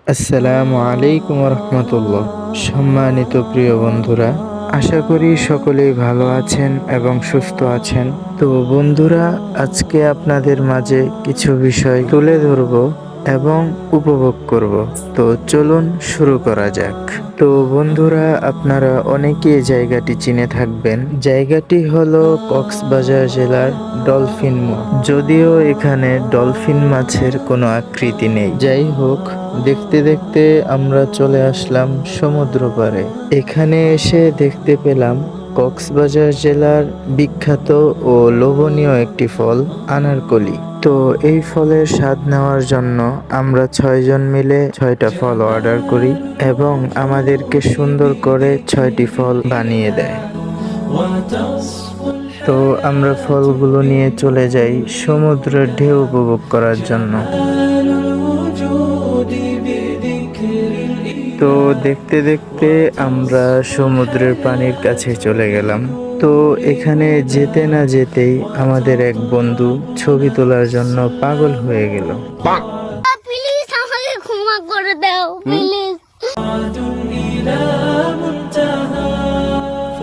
আসসালামু আলাইকুম রহমতুল্লাহ। সম্মানিত প্রিয় বন্ধুরা, আশা করি সকলেই ভালো আছেন এবং সুস্থ আছেন। তো বন্ধুরা, আজকে আপনাদের মাঝে কিছু বিষয় তুলে ধরব এবং উপভোগ করব। তো চলুন শুরু করা যাক। তো বন্ধুরা, আপনারা অনেকেই জায়গাটি চিনে থাকবেন। জায়গাটি হলো কক্সবাজার জেলার ডলফিন মোড়। যদিও এখানে ডলফিন মাছের কোনো আকৃতি নেই, যাই হোক, দেখতে দেখতে আমরা চলে আসলাম সমুদ্র পাড়ে। এখানে এসে দেখতে পেলাম কক্সবাজার জেলার বিখ্যাত ও লোভনীয় একটি ফল আনারকলি। তো এই ফলের স্বাদ নেওয়ার জন্য আমরা 6 জন মিলে 6টা ফল অর্ডার করি এবং আমাদেরকে সুন্দর করে 6টি ফল বানিয়ে দেয়। তো আমরা ফলগুলো নিয়ে চলে যাই সমুদ্রের ঢেউ উপভোগ করার জন্য। তো দেখতে দেখতে আমরা সমুদ্রের পানির কাছে চলে গেলাম। তো এখানে যেতে না যেতেই আমাদের এক বন্ধু ছবি তোলার জন্য পাগল হয়ে গেল। প্লিজ আমাকে ক্ষমা করে দাও প্লিজ।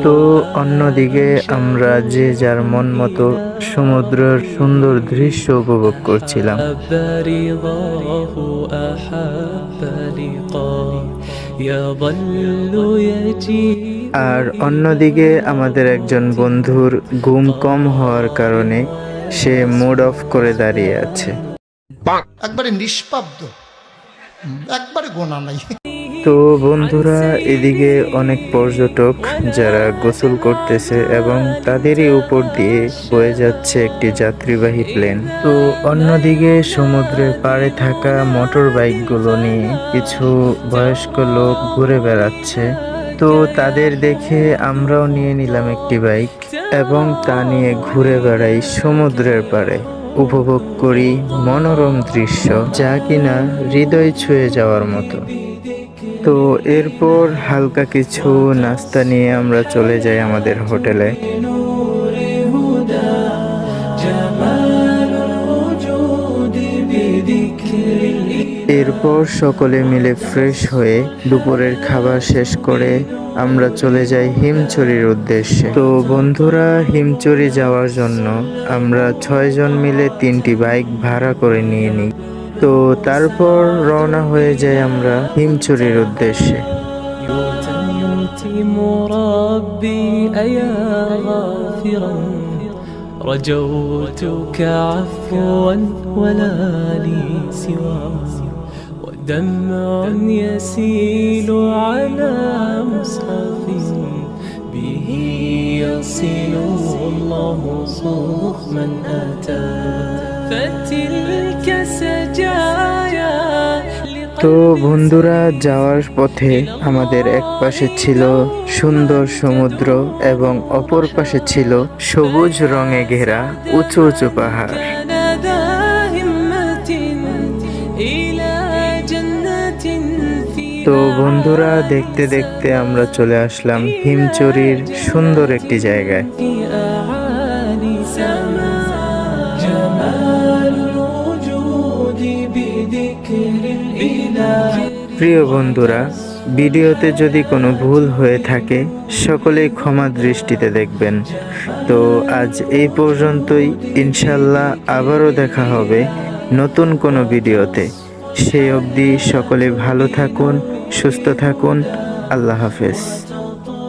তো অন্যদিকে আমরা যে যার মন মতো সমুদ্রের সুন্দর দৃশ্য উপভোগ করছিলাম। আর অন্যদিকে আমাদের একজন বন্ধুর ঘুম কম হওয়ার কারণে সে মুড অফ করে দাঁড়িয়ে আছে। একবারে নিষ্পাব্দ, একবারে গোনা নাই। তো বন্ধুরা, এদিকে অনেক পর্যটক যারা গোসল করতেছে এবং তাদেরই উপর দিয়ে বয়ে যাচ্ছে একটি যাত্রীবাহী প্লেন। তো অন্যদিকে সমুদ্রের পাড়ে থাকা মোটর বাইকগুলো নিয়ে কিছু বয়স্ক লোক ঘুরে বেড়াচ্ছে। তো তাদের দেখে আমরাও নিয়ে নিলাম একটি বাইক এবং তা নিয়ে ঘুরে বেড়াই সমুদ্রের পাড়ে। উপভোগ করি মনোরম দৃশ্য, যা কিনা হৃদয় ছুঁয়ে যাওয়ার মতো। তো এরপর হালকা কিছু নাস্তা নিয়ে আমরা চলে যাই আমাদের হোটেলে। এরপর সকলে মিলে ফ্রেশ হয়ে দুপুরের খাবার শেষ করে আমরা চলে যাই হিমছড়ির উদ্দেশ্যে। তো বন্ধুরা, হিমছড়ি যাওয়ার জন্য আমরা 6 জন মিলে 3টি বাইক ভাড়া করে নিয়ে নিই। তো তারপর রওনা হয়ে যাই আমরা হিমছড়ির উদ্দেশ্যে। رجوتك عفوا ولا لي سوى ودمع يسيل على مصحف به يصل الله صوف من أتى فتلك سجايا। তো বন্ধুরা, যাওয়ার পথে আমাদের এক পাশে ছিল সুন্দর সমুদ্র এবং অপর পাশে ছিল সবুজ রঙে ঘেরা উঁচু উঁচু পাহাড়। তো বন্ধুরা, দেখতে দেখতে আমরা চলে আসলাম হিমছড়ির সুন্দর একটি জায়গায়। প্রিয় বন্ধুরা, ভিডিওতে যদি কোনো ভুল হয়ে থাকে সকলেই ক্ষমা দৃষ্টিতে দেখবেন। তো আজ এই পর্যন্তই। ইনশাল্লাহ আবারও দেখা হবে নতুন কোনো ভিডিওতে। সেই অবধি সকলে ভালো থাকুন, সুস্থ থাকুন। আল্লাহ হাফেজ।